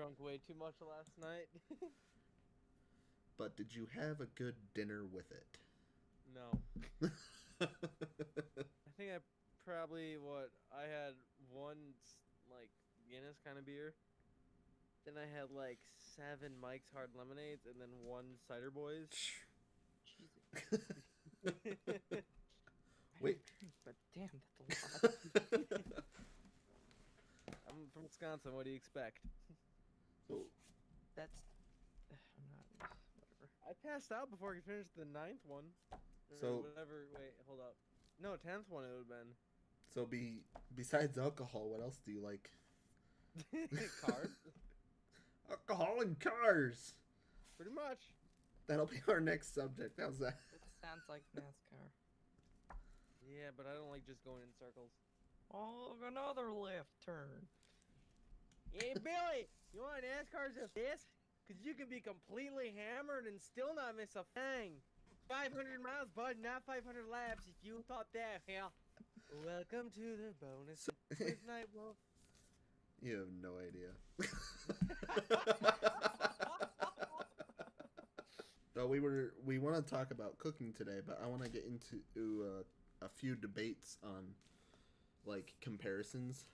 drunk way too much last night. But did you have a good dinner with it? No. I think I probably I had one like Guinness kind of beer. Then I had like 7 Mike's Hard Lemonades and then 1 Cider Boys. Jesus. I Wait. don't drink, but damn, that's a lot. I'm from Wisconsin. What do you expect? So, That's. I'm not. Whatever. I passed out before I could finish the 9th one. Or So- whatever. Wait, hold up. No, 10th one it would have besides alcohol, what else do you like? been. Cars. Alcohol and cars. Pretty much. That'll be our next subject. How's that? It sounds like NASCAR. Yeah, but I don't like just going in circles. Oh, another left turn. Hey, Billy, you want NASCAR's just this? Because you can be completely hammered and still not miss a thing. 500 miles, bud, not 500 laps. If you thought that, hell. Welcome to the bonus night, Wolf. You have no idea. So we want to talk about cooking today, but I want to get into a few debates on like comparisons.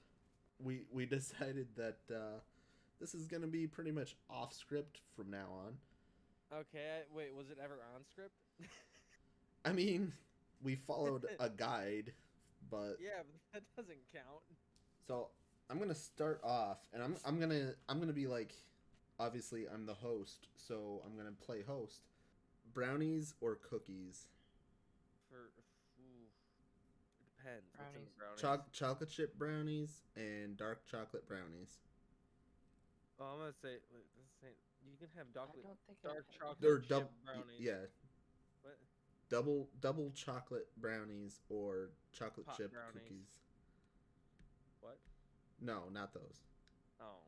We decided that this is gonna be pretty much off script from now on. Okay, wait, was it ever on script? I mean, we followed a guide, but Yeah, but that doesn't count. so I'm gonna start off, and I'm gonna be like, obviously I'm the host, so I'm gonna play host. Brownies or cookies? Ooh, it depends. What's in the Brownies. brownies? Chocolate chip brownies and dark chocolate brownies. Oh, I'm gonna say, wait, this is saying you can have I don't think dark I've had chocolate Or chip double, brownies. yeah, What? double chocolate brownies or chocolate Pot chip brownies. cookies. What? No, not those. Oh,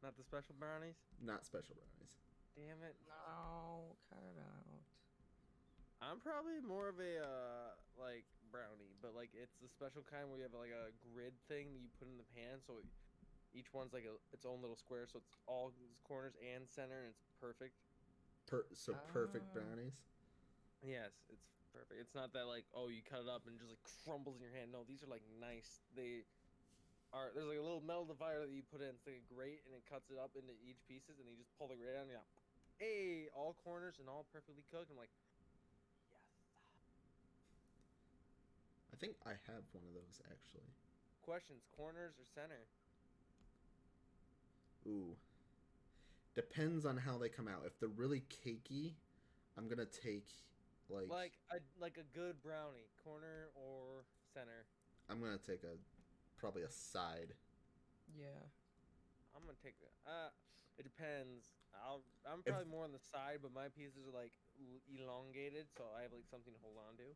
not the special brownies? Not special brownies. Damn it. No, cut it out. I'm probably more of a like brownie, but like it's the special kind where you have like a grid thing that you put in the pan, so each one's like its own little square, so it's all corners and center, and it's perfect. Perfect Ah. brownies. Yes, it's perfect. It's not that like, oh, you cut it up and it just like crumbles in your hand. No, these are like nice. There's like a little metal divider that you put in. It's like a grate, and it cuts it up into each pieces, and you just pull the grate out, and hey, all corners and all perfectly cooked. I'm like, yes. I think I have one of those actually. Questions: corners or center? Ooh. Depends on how they come out. If they're really cakey, I'm gonna take Like a good brownie, corner or center. I'm gonna take probably a side. Yeah. I'm gonna take that. It depends. I'm probably more on the side, but my pieces are like elongated, so I have like something to hold on to.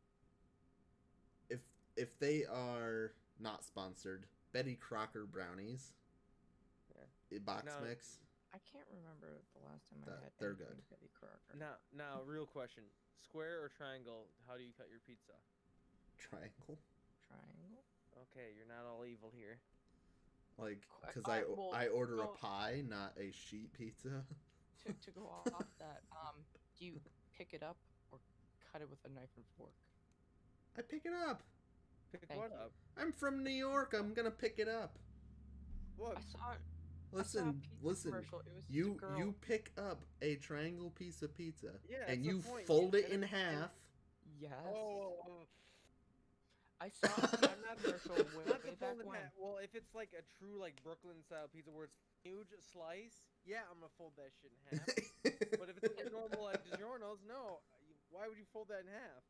If they are not sponsored, Betty Crocker brownies. Yeah. Box No. mix. I can't remember the last time I had They're anything good. Betty Crocker. Now, real question: square or triangle? How do you cut your pizza? Triangle. Triangle? Okay, you're not all evil here. Like, because Well, I order a so- pie, not a sheet pizza. To go off that, do you pick it up or cut it with a knife and fork? I pick it up. Pick Thank what you. up? I'm from New York. I'm gonna pick it up. What? I saw Listen, pizza listen. commercial. It was just a You girl. pick up a triangle piece of pizza, Yeah, and that's you the point. fold it And in it's- half. Yes. Oh, I saw a pizza commercial way not the back folded when. hat. Well, if it's like a true like Brooklyn style pizza where it's huge slice, yeah, I'm gonna fold that shit in half. But if it's like normal like DiGiorno's, no. Why would you fold that in half?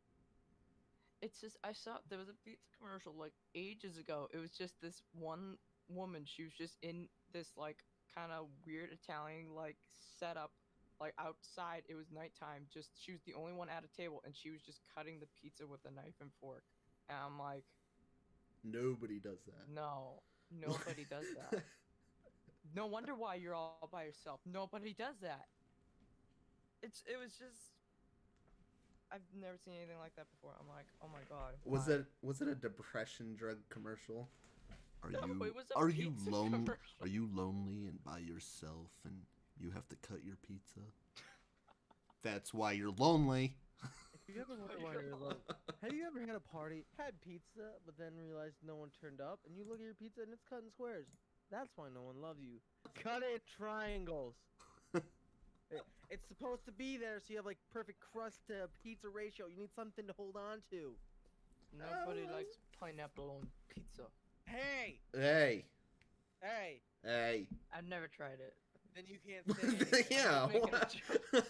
It's just I saw there was a pizza commercial like ages ago. It was just this one woman. She was just in this like kind of weird Italian like setup, like outside. It was nighttime. Just she was the only one at a table, and she was just cutting the pizza with a knife and fork. And I'm like, Nobody does that. no, nobody does that. No wonder why you're all by yourself. Nobody does that. It was just I've never seen anything like that before. I'm like, oh my god. Was why? it a depression drug commercial? Are No, you it was a are you pizza lonely? commercial. Are you lonely and by yourself and you have to cut your pizza? That's why you're lonely. If you ever wonder why you're alone, have you ever had a party, had pizza, but then realized no one turned up, and you look at your pizza and it's cut in squares? That's why no one loves you. Cut it triangles. It's supposed to be there so you have like perfect crust to pizza ratio. You need something to hold on to. Nobody likes pineapple on pizza. Hey, Hey, hey. hey. I've never tried it. Then you can't say anything. Yeah. making a what? joke.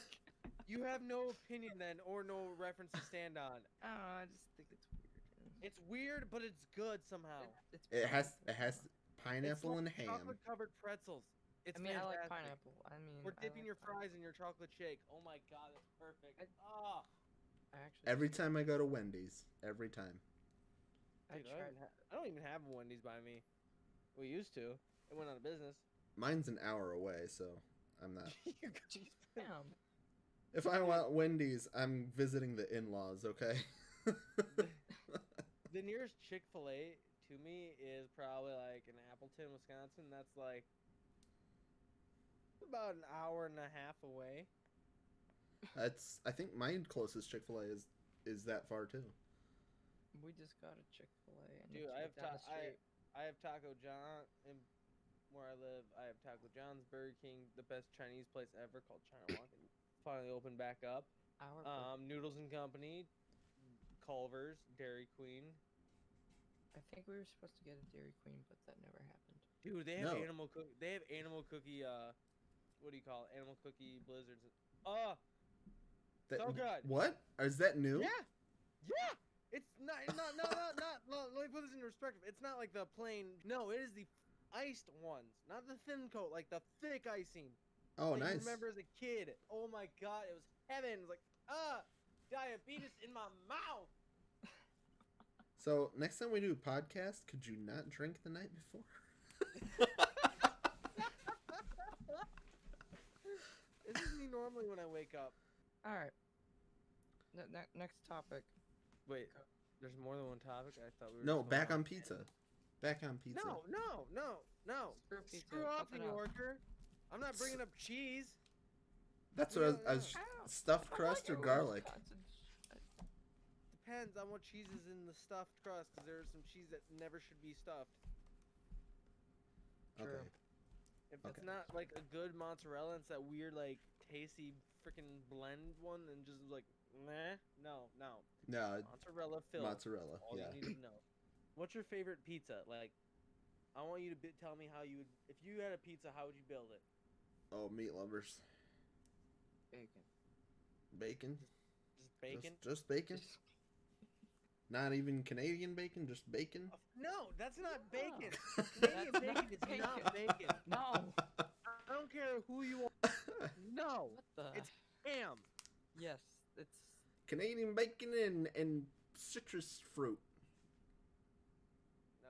You have no opinion then, or no reference to stand on. I don't know. I just think it's weird. It's weird, but it's good somehow. It's It has pretty. pineapple and ham. Chocolate-covered pretzels. It's I mean, I like fantastic. pineapple. I mean, Or I dipping like your fries in your chocolate shake. Oh my god, that's perfect. Ah, I actually Every time I go to Wendy's, every time. I dude, tried. I don't even have a Wendy's by me. We used to. It went out of business. Mine's an hour away, so I'm not. Damn. If I want Wendy's, I'm visiting the in-laws. Okay. The nearest Chick-fil-A to me is probably like in Appleton, Wisconsin. That's like about an hour and a half away. I think my closest Chick-fil-A is that far too. We just got a Chick-fil-A and Dude, it's right down the street. I have Taco John in where I live. I have Taco John's, Burger King, the best Chinese place ever called China Walk. Finally opened back up. Noodles and Company, Culver's, Dairy Queen. I think we were supposed to get a Dairy Queen, but that never happened. Dude, they have No. They have animal cookie. What do you call it? Animal cookie blizzards. Oh, so good. What? Is that new? Yeah, yeah. It's not. Let me put this in perspective. It's not like the plain. No, it is the iced ones, not the thin coat, like the thick icing. Oh, that nice. You remember as a kid? Oh my god, it was heaven. It was like diabetes in my mouth. So next time we do a podcast, could you not drink the night before? This is me normally when I wake up. All right. Next topic. Wait, there's more than one topic. I thought we were. No, just back going on pizza. Back on pizza. No. Screw pizza. Screw off, something New else. Yorker. I'm not bringing up cheese. That's what I was Ow. stuffed I crust like or it with garlic. Wisconsin. Depends on what cheese is in the stuffed crust, because there's some cheese that never should be stuffed. True. Okay. If it's Okay. not like a good mozzarella, it's that weird like tasty freaking blend one, and just like meh. No. No, Mozzarella filled. mozzarella. All Yeah. you need to know. What's your favorite pizza? Like, I want you to tell me how you would. If you had a pizza, how would you build it? Oh, meat lovers. Bacon. Bacon. Just bacon? Just bacon. Not even Canadian bacon. Just bacon. No, that's not bacon. No. Canadian That's bacon not is not bacon. No. I don't care who you are. No, What the? it's ham. Yes, it's. Canadian bacon and citrus fruit. No,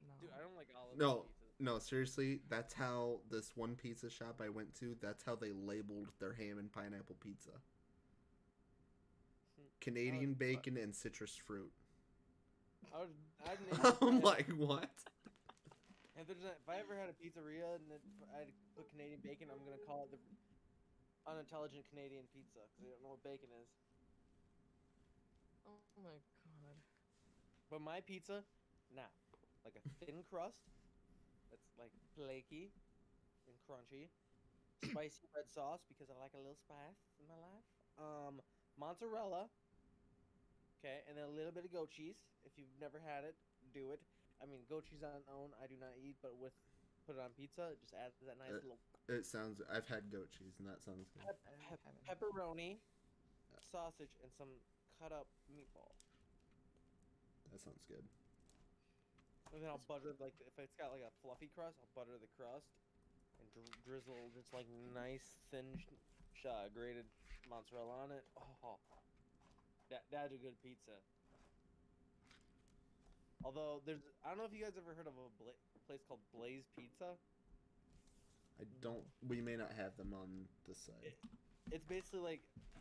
No. dude, I don't like olive No. pizza. No, seriously, that's how this one pizza shop I went to, that's how they labeled their ham and pineapple pizza. Canadian bacon and citrus fruit. I'd I'm like, what? if I ever had a pizzeria and I had to put Canadian bacon, I'm gonna call it the unintelligent Canadian pizza because they don't know what bacon is. Oh my god. But my pizza, nah, like a thin crust that's like flaky and crunchy, spicy red sauce because I like a little spice in my life. Mozzarella. Okay, and then a little bit of goat cheese. If you've never had it, do it. I mean, goat cheese on its own, I do not eat, but put it on pizza, it just adds that nice little It sounds, I've had goat cheese and that sounds good. haven't. pepperoni, sausage, and some cut up meatball. That sounds good. And then I'll butter, like, if it's got like a fluffy crust, I'll butter the crust and drizzle just like nice thin grated mozzarella on it. Oh, that's a good pizza. Although I don't know if you guys ever heard of a place called Blaze Pizza. I don't, we may not have them on this side. It's basically like,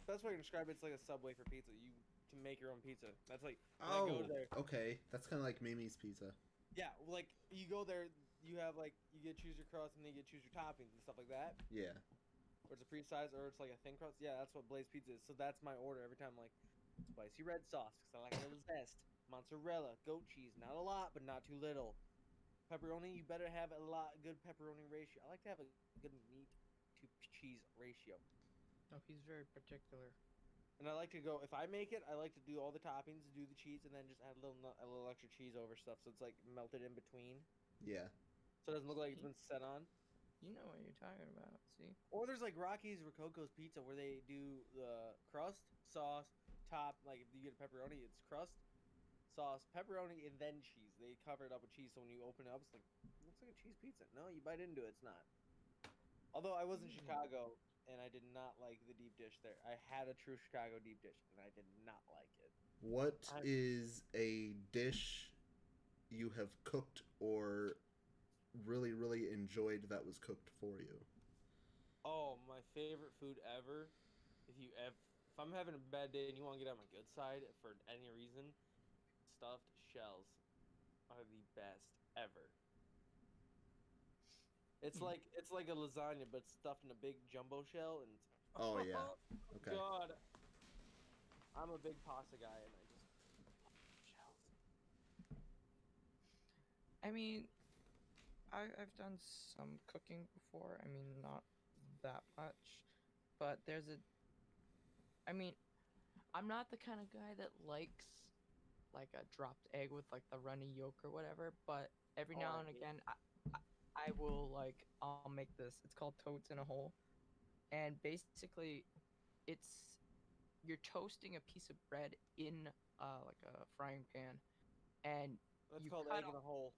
best way to describe it's like a Subway for pizza. You can make your own pizza. That's like when I Oh, go there. okay. That's kind of like Mimi's Pizza. Yeah, like you go there, you have like you get choose your crust and then you get choose your toppings and stuff like that. Yeah. Or it's a pre-size or it's like a thin crust. Yeah, that's what Blaze Pizza is. So that's my order every time. Like spicy red sauce because I like a little zest. Mozzarella, goat cheese, not a lot but not too little. Pepperoni, you better have a lot good pepperoni ratio. I like to have a good meat to cheese ratio. No, he's very particular. And I like to go if I make it. I like to do all the toppings, do the cheese, and then just add a little extra cheese over stuff, so it's like melted in between, Yeah. so it doesn't look like it's See? been set on. You know what you're talking about. See? Or there's like Rocky's Rococo's Pizza where they do the crust, sauce, top. Like if you get a pepperoni, it's crust, sauce, pepperoni, and then cheese. They cover it up with cheese, so when you open it up, it's like it looks like a cheese pizza. No, you bite into it, it's not. Although I was in Chicago and I did not like the deep dish there. I had a true Chicago deep dish and I did not like it. What I- is a dish you have cooked or really, really enjoyed that was cooked for you? Oh, my favorite food ever. If I'm having a bad day and you want to get on my good side for any reason, stuffed shells are the best ever. It's like a lasagna but stuffed in a big jumbo shell and it's, Oh, yeah. Okay. God. I'm a big pasta guy and I just shells. I mean, I've done some cooking before. I mean, not that much, but there's a. I mean, I'm not the kind of guy that likes like a dropped egg with like the runny yolk or whatever. But every Oh, now I and hate again, I will like I'll make this. It's called toads in a hole, and basically, it's you're toasting a piece of bread in like a frying pan, and That's you called cut egg in a hole.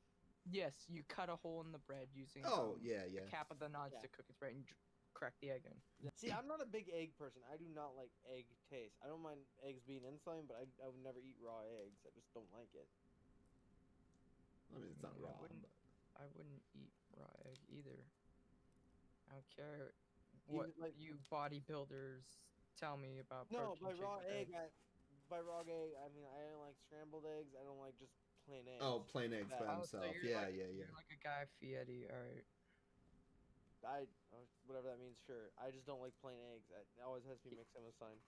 yes, you cut a hole in the bread using Oh, yeah, the yeah. cap of the nuts Yeah. to cook its bread and crack the egg in. See, I'm not a big egg person. I do not like egg taste. I don't mind eggs being in something, but I would never eat raw eggs. I just don't like it. I mean, it's not I wrong, wouldn't- but I wouldn't eat raw egg either. I don't care what Even like you bodybuilders tell me about no, protein shakes with eggs. by raw egg, I mean I don't like scrambled eggs. I don't like just plain eggs. oh, plain eggs by That- Oh, so himself. you're Yeah, like, yeah, yeah. You're like a Guy Fieri, alright. whatever that means. Sure, I just don't like plain eggs. It always has to be mixed in with something.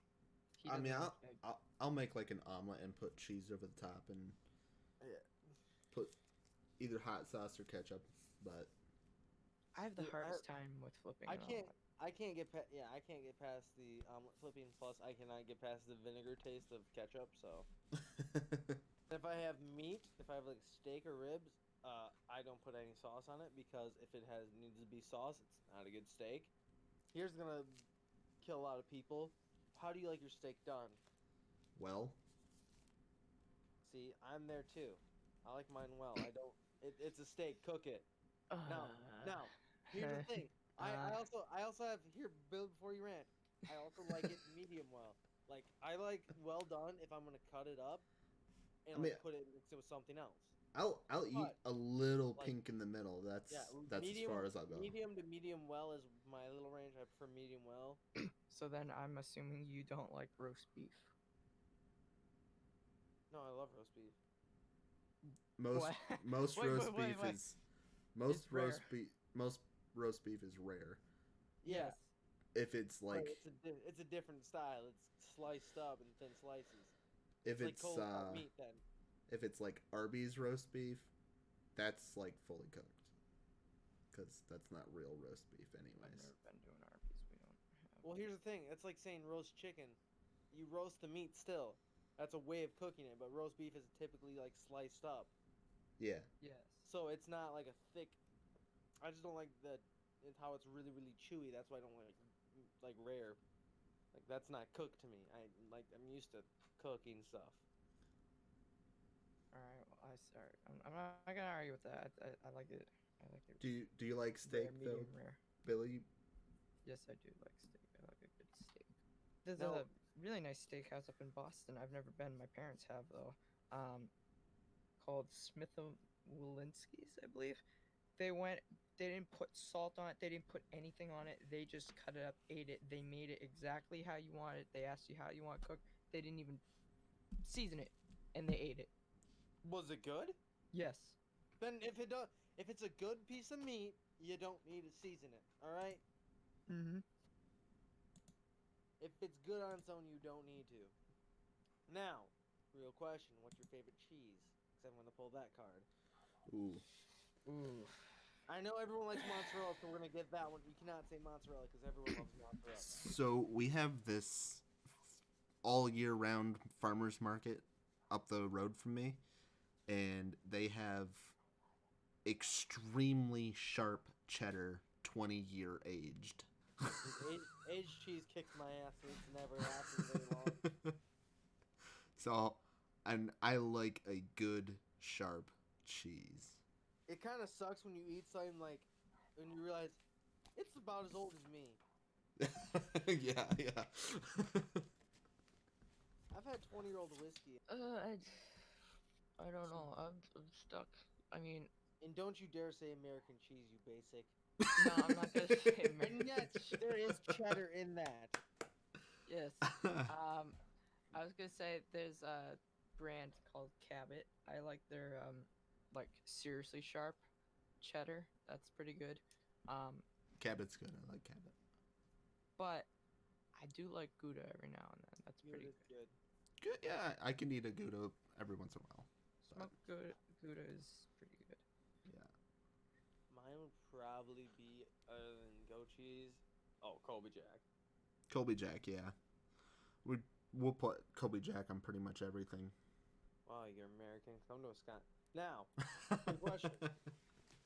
He I mean, doesn't I'll, like egg. I'll I'll make like an omelet and put cheese over the top and Yeah. put either hot sauce or ketchup. But I have the Dude, hardest time with flipping I an can't. omelet. I can't get past. Yeah, I can't get past the omelet flipping. Plus, I cannot get past the vinegar taste of ketchup. So, if I have meat, if I have like steak or ribs, I don't put any sauce on it because if it needs to be sauce, it's not a good steak. Here's gonna kill a lot of people. How do you like your steak done? well, See, I'm there too. I like mine well. I don't. It's a steak. Cook it. Now, here's the thing. I also have here, Bill. Before you rant, I also like it medium well. Like I like well done if I'm gonna cut it up and I mean- like put it mix it with something else. I'll eat But, a little like, pink in the middle. That's Yeah, that's medium, as far as I'll go. Medium to medium well is my little range. I prefer medium well. So then I'm assuming you don't like roast beef. No, I love roast beef. Most What? most Wait, roast wait, beef wait. is most It's roast rare. beef most roast beef is rare. Yeah, If it's but like it's a different style. It's sliced up in thin slices. if Like it's cold cut meat then. if it's like Arby's roast beef, that's like fully cooked. Cuz that's not real roast beef I've anyways. never been to an Arby's. We don't have. Well, here's the thing. It's like saying roast chicken. You roast the meat still. That's a way of cooking it, but roast beef is typically like sliced up. Yeah. Yes. So it's not like a thick. I just don't like how it's really really chewy. That's why I don't like rare. Like that's not cooked to me. I'm used to cooking stuff. All right. Well, I'm not gonna argue with that. I like it. I like it. Do you like steak rare, though, medium rare. Billy? Yes, I do like steak. I like a good steak. There's Now- a really nice steakhouse up in Boston. I've never been. My parents have though. Called Smith and Wolinski's, I believe. They went. They didn't put salt on it. They didn't put anything on it. They just cut it up, ate it. They made it exactly how you want it. They asked you how you want it cooked. They didn't even season it, and they ate it. Was it good? Yes. Then if it's a good piece of meat, you don't need to season it. All right. Mm-hmm. If it's good on its own, you don't need to. Now, real question: what's your favorite cheese? Because I'm gonna pull that card. Ooh. Ooh. I know everyone likes mozzarella, so we're gonna get that one. You cannot say mozzarella because everyone loves mozzarella. So we have this all year round farmers market up the road from me, and they have extremely sharp cheddar, 20-year aged. Aged cheese kicks my ass, and it's never lasted very long. So, and I like a good sharp cheese. It kind of sucks when you eat something like, when you realize it's about as old as me. Yeah, yeah. I've had 20-year-old whiskey. I don't know. I'm stuck. I mean, And don't you dare say American cheese, you basic. no, I'm not gonna say And American yet, cheese. there is cheddar in that. Yes. I was gonna say there's a brand called Cabot. I like their like seriously sharp cheddar. That's pretty good. Cabot's good. I like Cabot. But I do like Gouda every now and then. That's pretty It's good. good. Good. Yeah, I can eat a Gouda every once in a while. Smoked Gouda is pretty good. Yeah. Mine would probably be, other than goat cheese, Colby Jack. Colby Jack. Yeah. We'll put Colby Jack on pretty much everything. Wow, you're American. Come to Wisconsin. Now, good question.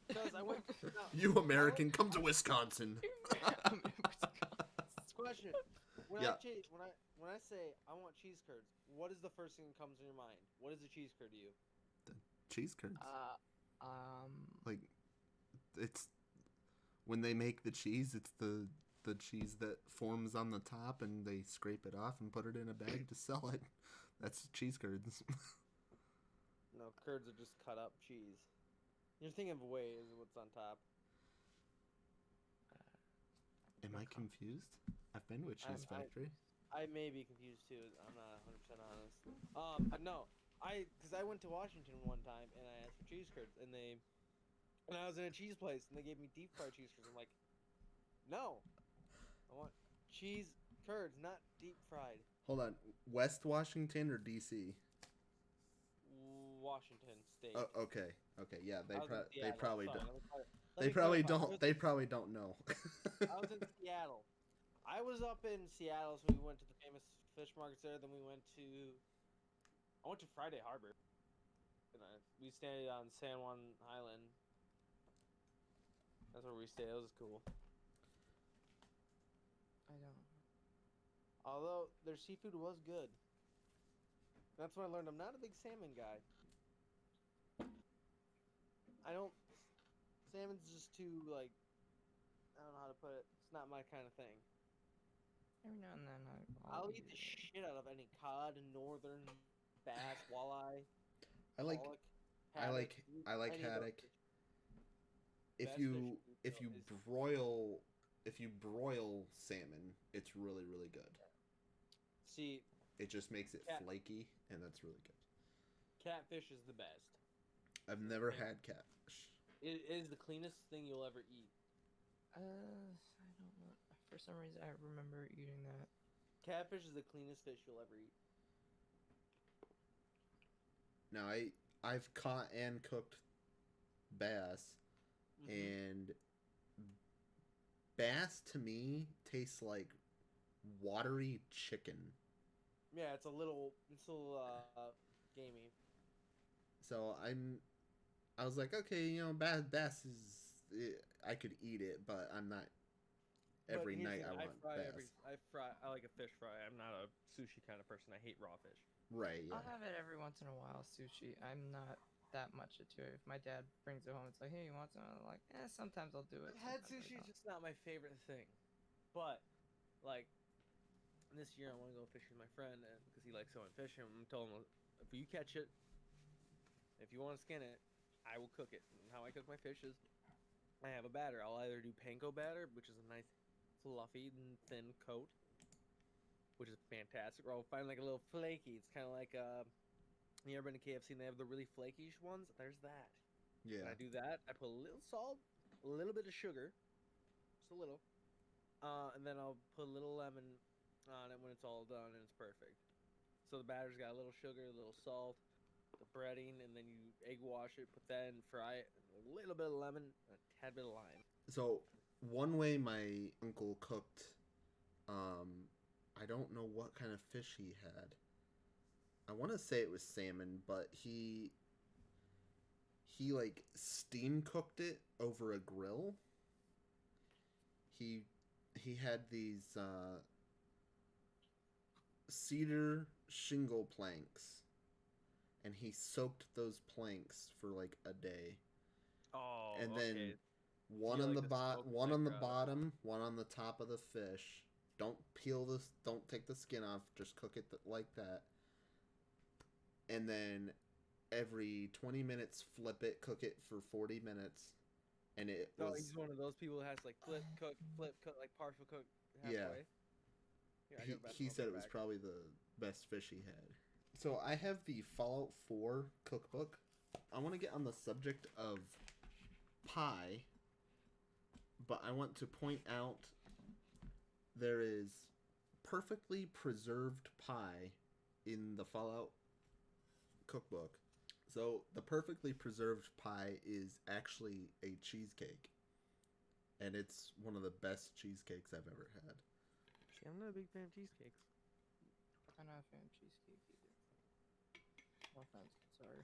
Because I went. No, You American, come to Wisconsin. question. Yeah. When I say I want cheese curds, what is the first thing that comes in your mind? What is a cheese curd to you? Cheese curds. Um, Like, it's when they make the cheese, it's the cheese that forms on the top, and they scrape it off and put it in a bag to sell it. That's cheese curds. No, curds are just cut up cheese. You're thinking of whey is what's on top. Am I confused? I've been to a cheese factory. I may be confused too. I'm not 100% honest. But no, because I went to Washington one time and I asked for cheese curds, and I was in a cheese place and they gave me deep fried cheese curds. I'm like, no, I want cheese curds, not deep fried. Hold on, West Washington or DC? Washington State. Oh, okay, yeah. They I was in they Seattle, probably sorry, don't. let me clarify. They probably don't know. I was in Seattle. I was up in Seattle, so we went to the famous fish markets there. Then I went to Friday Harbor. And we stayed on San Juan Island. That's where we stayed. It was cool. I don't. Although their seafood was good. That's when I learned I'm not a big salmon guy. Salmon's just too, like, I don't know how to put it. It's not my kind of thing. Every now and then I'll eat the shit out of any cod, northern, bass, walleye. I like pollock, I like any of those haddock. fish. If Best you fish broil salmon, it's really good. See, It just makes it flaky, and that's really good. catfish is the best. I've never had catfish. It is the cleanest thing you'll ever eat. I don't know. For some reason, I remember eating that. Catfish is the cleanest fish you'll ever eat. Now I've caught and cooked bass, Mhm. and bass to me tastes like watery chicken. Yeah, it's a little gamey. So I was like, okay, bass is I could eat it, but I'm not every But here's night the I thing, want bass. I like a fish fry. I'm not a sushi kind of person. I hate raw fish. Right, yeah. I'll have it every once in a while, sushi. I'm not that much into it. If my dad brings it home, it's like, hey, you want some? I'm like, sometimes I'll do it. I've had sometimes I sushi, don't. just not my favorite thing. But, like, this year I want to go fishing with my friend because he likes going fishing. I'm telling him, if you catch it, if you want to skin it, I will cook it. And how I cook my fish is I have a batter. I'll either do panko batter, which is a nice fluffy and thin coat, which is fantastic, or I'll find like a little flaky. It's kind of like you ever been to KFC and they have the really flaky ones? There's that. And Yeah. I do that. I put a little salt, a little bit of sugar, just a little, and then I'll put a little lemon on it when it's all done, and it's perfect. So the batter's got a little sugar, a little salt, the breading, and then you egg wash it, put that in, fry it, and a little bit of lemon, and a tad bit of lime. So one way my uncle cooked, I don't know what kind of fish he had. I want to say it was salmon, but he like steam cooked it over a grill. He had these cedar shingle planks, and he soaked those planks for like a day. Oh, And okay. then one you on like the the smoke one on the flavor out of it. bottom, one on the top of the fish. Don't peel this. Don't take the skin off. Just cook it like that. And then every 20 minutes, flip it, cook it for 40 minutes, and it Oh, was he's one of those people who has to, like flip, cook, like partial cook halfway. yeah. Yeah, I got a He said it was back. probably the best fish he had. So I have the Fallout 4 cookbook. I want to get on the subject of pie, but I want to point out there is perfectly preserved pie in the Fallout cookbook. So the perfectly preserved pie is actually a cheesecake, and it's one of the best cheesecakes I've ever had. See, I'm not a big fan of cheesecakes. I'm not a fan of cheesecake either. No offense, sorry.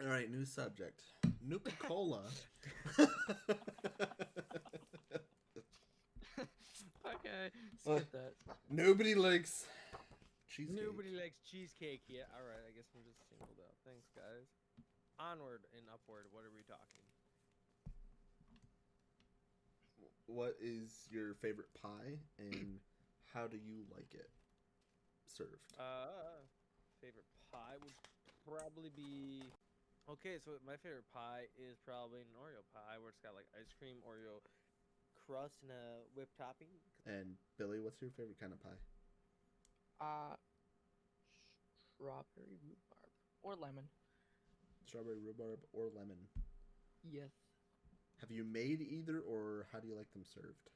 All right, new subject. Nuka-Cola. Okay, skip that. Nobody likes cheesecake. Nobody likes cheesecake yet. All right, I guess I'm just singled out. Thanks, guys. Onward and upward. What are we talking? What is your favorite pie, and how do you like it served? Favorite pie would probably be. Okay, so my favorite pie is probably an Oreo pie where it's got like ice cream, Oreo crust, and a whipped topping. And Billy, what's your favorite kind of pie? Strawberry rhubarb or lemon. Strawberry rhubarb or lemon? Yes. Have you made either, or how do you like them served?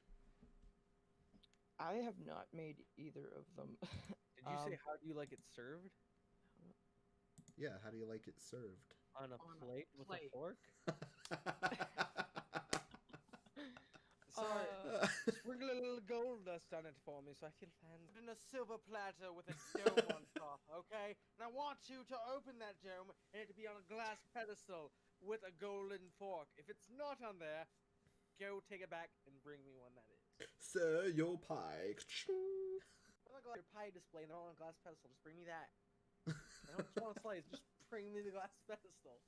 I have not made either of them. Did you say how do you like it served? Yeah, how do you like it served? On a plate with a plate. fork? Sorry. Sprinkle a little gold dust on it for me so I feel fancy. In a silver platter with a dome on top, okay? And I want you to open that dome and it to be on a glass pedestal with a golden fork. If it's not on there, go take it back and bring me one that is. Sir, your pie. I want your pie display and they're all on a glass pedestal. Just bring me that. I don't just want a slice. Just bring me the glass pedestal.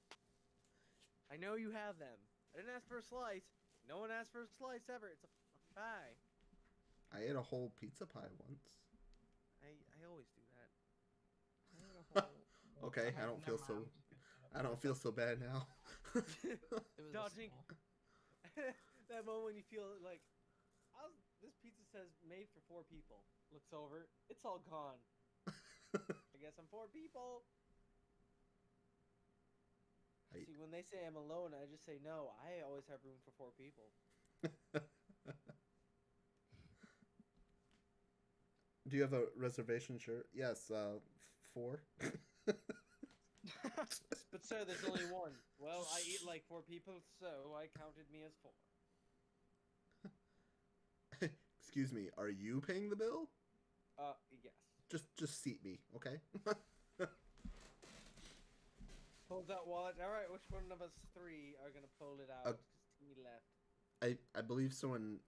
I know you have them. I didn't ask for a slice. No one asked for a slice ever. It's a fucking pie. I ate a whole pizza pie once. I always do that. Okay, I don't feel so bad now. It was Dodging. small. That moment when you feel like, this pizza says made for 4 people. Looks over, it's all gone. I guess I'm 4 people. See, when they say I'm alone, I just say no. I always have room for 4 people. Do you have a reservation shirt? Yes, 4. But sir, there's only 1. Well, I eat like 4 people, so I counted me as 4. Excuse me, are you paying the bill? Yes. Just seat me, okay? Pulls out wallet. All right, which one of us 3 are gonna pull it out? Just me left. I believe someone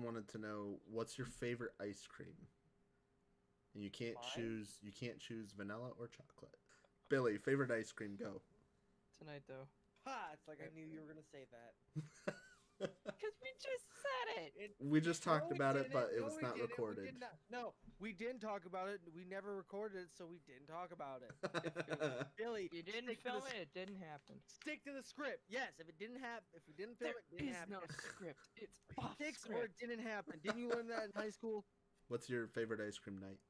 wanted to know what's your favorite ice cream. And you can't choose vanilla or chocolate. Billy, favorite ice cream, go. Tonight though. Ha! It's like I knew you were gonna say that. Because we just said it. We just talked about it, but it No, was we not didn't. recorded. We did not. No, we didn't talk about it. We never recorded it, so we didn't talk about it. Billy, You didn't stick to film the it. It didn't happen. Stick to the script. Yes, if we didn't film There it, it didn't is happen. no script. It's It off sticks or it script. didn't happen. Didn't you learn that in high school? What's your favorite ice cream night?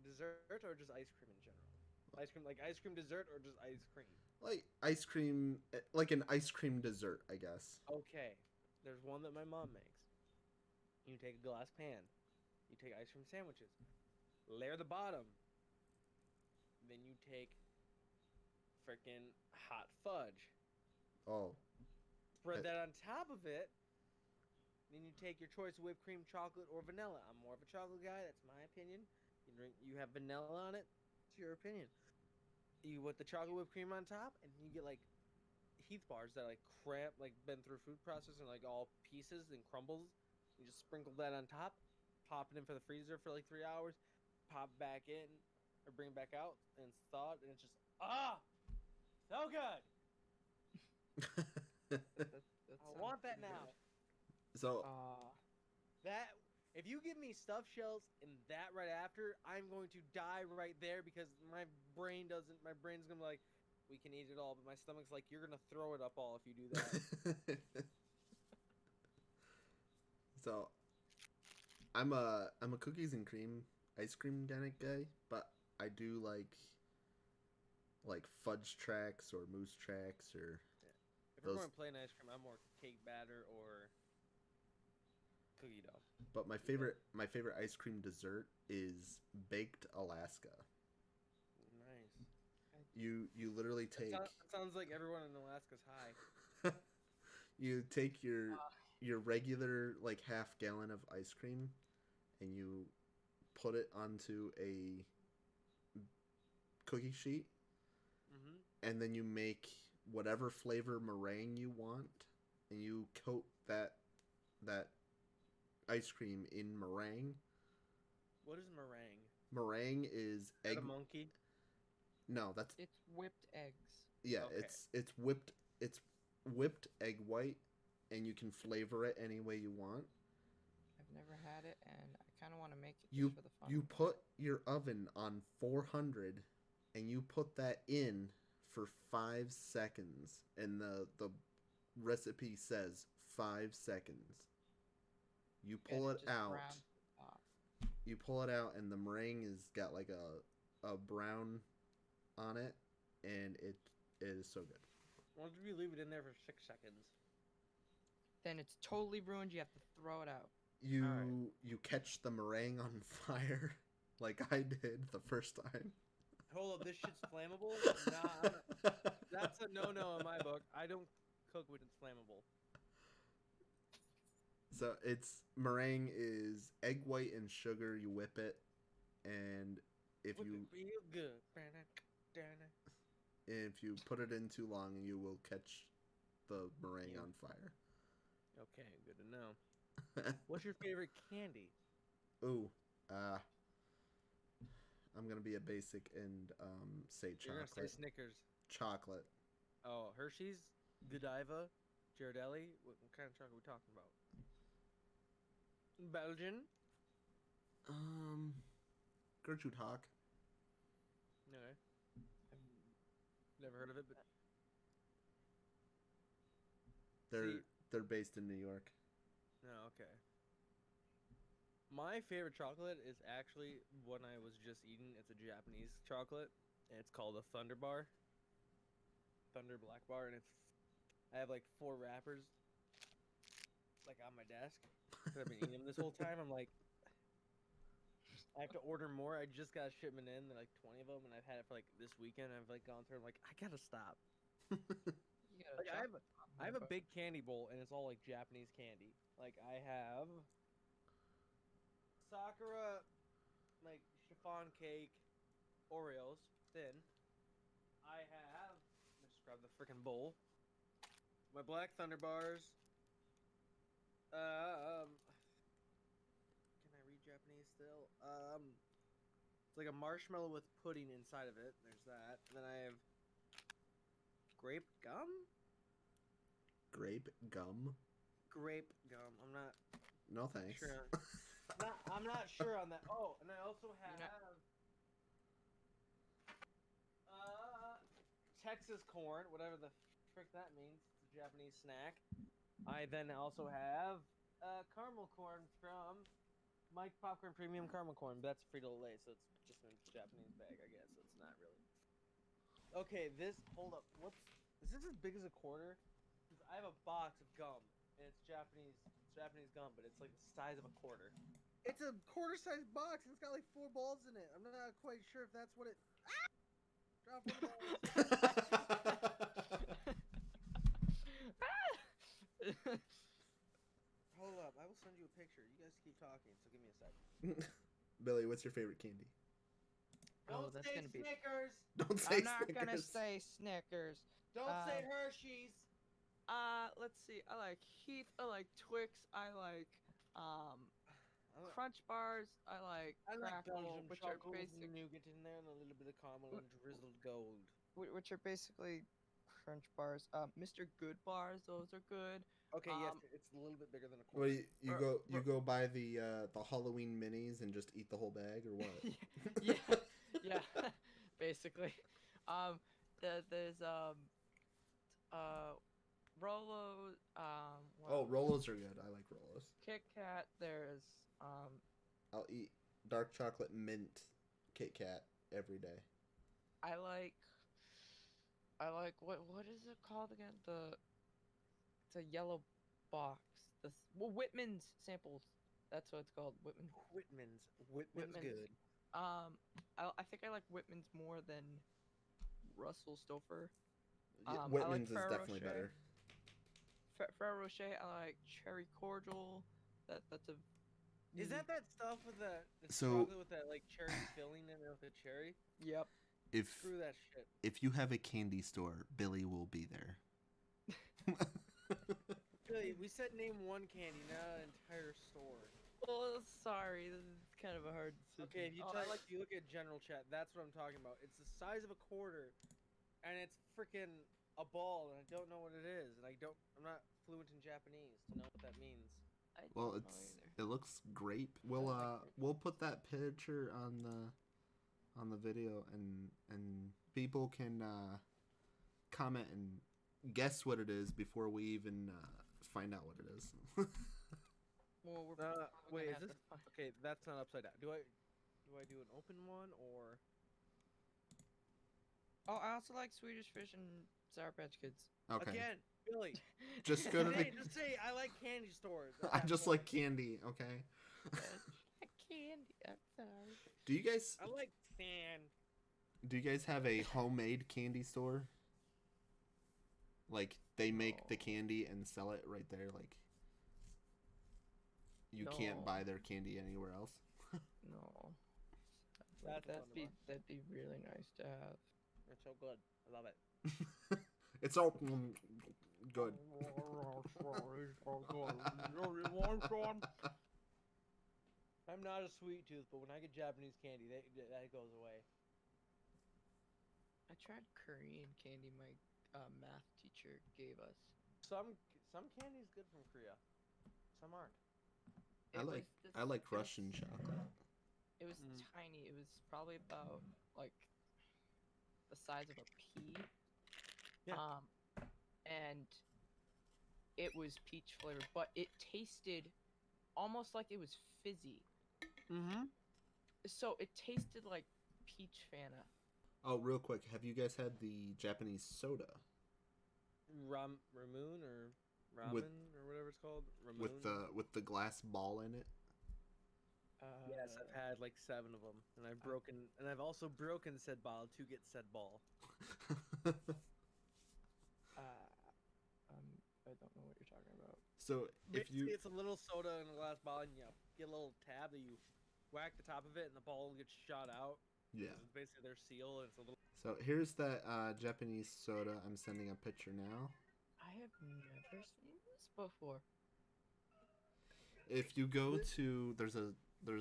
Dessert or just ice cream in general? Ice cream, like ice cream dessert or just ice cream? like ice cream, like an ice cream dessert, I guess. Okay, there's one that my mom makes. You take a glass pan, you take ice cream sandwiches, layer the bottom, then you take freaking hot fudge, Oh, spread that on top of it. Then you take your choice of whipped cream, chocolate, or vanilla. I'm more of a chocolate guy. That's my opinion. You have vanilla on it. It's your opinion. You put the chocolate whipped cream on top, and you get like Heath bars that like cramp, like been through food processing, like all pieces and crumbles. You just sprinkle that on top, pop it in for the freezer for like 3 hours, pop back in or bring it back out, and it's thawed, and it's just so good. That I sounds want that pretty now. so That if you give me stuffed shells and that right after, I'm going to die right there because my brain's gonna be like, we can eat it all, but my stomach's like, you're gonna throw it up all if you do that. so I'm a cookies and cream ice cream kind of guy, but I do like fudge tracks or mousse tracks or If we're those. going plain ice cream, I'm more cake batter or cookie dough. But my favorite ice cream dessert is baked Alaska. Nice. You literally take That sounds like everyone in Alaska's high. you take your regular like half gallon of ice cream and you put it onto a cookie sheet, and then you make whatever flavor meringue you want, and you coat that ice cream in meringue. What is meringue? Meringue is egg. A monkey? No, that's It's whipped eggs. yeah. Okay. It's whipped egg white, and you can flavor it any way you want. I've never had it, and I kind of want to make it You just for the fun. you of it. put your oven on 400, and you put that in for 5 seconds, and the recipe says 5 seconds. You pull And it just out. brown to the top. You pull it out, and the meringue has got like a brown on it, and it is so good. Why don't you leave it in there for 6 seconds? Then it's totally ruined. You have to throw it out. You Alright. you catch the meringue on fire, like I did the first time. Hold up, this shit's flammable? Nah, that's a no-no in my book. I don't cook when it's flammable. So it's meringue is egg white and sugar. You whip it, and if Whip you it real good. if you put it in too long, you will catch the meringue Yeah. on fire. Okay, good to know. What's your favorite candy? Ooh, I'm gonna be a basic and say You're gonna say chocolate. Snickers. Chocolate. Oh, Hershey's, Godiva, Ghirardelli. What kind of chocolate are we talking about? Belgian. Gertrude Hawk. Okay. Never heard of it, but They're based in New York. no, okay. My favorite chocolate is actually one I was just eating. It's a Japanese chocolate, and it's called a Thunder Bar. Thunder Black Bar, and I have like 4 wrappers, like on my desk. 'Cause I've been eating them this whole time. I'm like, I have to order more. I just got a shipment in, they're like 20 of them, and I've had it for like this weekend. I've like gone through. I'm like, I gotta stop. You got Like I have a big candy bowl, and it's all like Japanese candy. Like I have Sakura, like chiffon cake, Oreos, thin. I have. Let's just grab the freaking bowl. My Black Thunder bars. Can I read Japanese still? It's like a marshmallow with pudding inside of it. There's that. And then I have grape gum. Grape gum. Grape gum. I'm not No thanks. sure. I'm not sure on that. Oh, and I also have Texas corn, whatever the frick that means. It's a Japanese snack. I then also have caramel corn from Mike Popcorn Premium Caramel Corn. But that's Frito Lay, so it's just in a Japanese bag, I guess. So it's not really. Okay, hold up. Is this as big as a quarter? Because I have a box of gum, and it's Japanese gum, but it's like the size of a quarter. It's a quarter-sized box, and it's got like 4 balls in it. I'm not quite sure if that's what it. Drop one of the balls. Hold up, I will send you a picture. You guys keep talking, so give me a sec. Billy, what's your favorite candy? Oh, Don't that's say gonna be. Snickers. Don't say I'm not gonna Snickers. say Snickers. Don't say Hershey's. Let's see. I like Heath. I like Twix. I like Crunch bars. I like I like Crackle, Belgian which are chocolate with basic, nougat in there and a little bit of caramel and drizzled gold. which are basically Crunch bars. Mr. Good bars. Those are good. Okay, yes, it's a little bit bigger than a What quarter. you go buy the Halloween minis and just eat the whole bag, or what? yeah, yeah, basically. There's Rolos. What Oh, else? Rolos are good. I like Rolos. Kit Kat. There's I'll eat dark chocolate mint Kit Kat every day. I like what is it called again? It's a yellow box. Whitman's samples. That's what it's called. Whitman. Whitman's good. I think I like Whitman's more than Russell Stouffer. Yeah, I like Whitman's is Ferrero definitely Rocher. better. Ferrero Rocher. I like cherry cordial. That's a. Is that stuff with the So- chocolate with that like cherry filling in it with the cherry? Yep. Screw that shit. If you have a candy store, Billy will be there. Billy, we said name one candy, not an entire store. Oh, sorry. This is kind of a hard decision. Okay, if you Oh, if you look at general chat, that's what I'm talking about. It's the size of a quarter, and it's freaking a ball, and I don't know what it is, and I'm not fluent in Japanese to know what that means. I Well, don't know either. it looks grape. We'll put that picture on the video, and people can comment and guess what it is before we even find out what it is. Well, we're Wait, gonna is have this to find- okay? That's not upside down. Do I do an open one or? Oh, I also like Swedish Fish and Sour Patch Kids. Okay, Again, Billy. just go to the. Just say I like candy stores. at I that just point. like candy. Okay. Candy. I'm sorry. I like sand. Do you guys have a homemade candy store? Like they make the No. candy and sell it right there. Like you can't No. buy their candy anywhere else. No. That's That'd be really nice to have. It's so good. I love it. It's all good. I'm not a sweet tooth, but when I get Japanese candy, that goes away. I tried Korean candy my math teacher gave us. Some candy's good from Korea. Some aren't. I like Russian chocolate. It was Mm. tiny. It was probably about like the size of a pea. Yeah. And it was peach flavored, but it tasted almost like it was fizzy. Mm-hmm. So it tasted like peach Fanta. Oh, real quick, have you guys had the Japanese soda Ramoon or ramen With- or whatever it's called? Ramoon. with the glass ball in it? Yes, I've had like 7 of them, and I've also broken said bottle to get said ball. I don't know what you're talking about. So if Basically, you it's a little soda in a glass bottle, and you get a little tab that you whack the top of it, and the ball gets shot out. yeah. It's basically their seal, and it's a little. So here's that Japanese soda. I'm sending a picture now. I have never seen this before. If you go to there's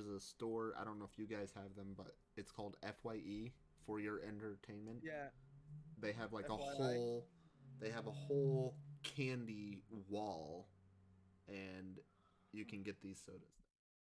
a store, I don't know if you guys have them, but it's called FYE, for your entertainment. Yeah. They have like FYI. they have a whole candy wall, and you can get these sodas.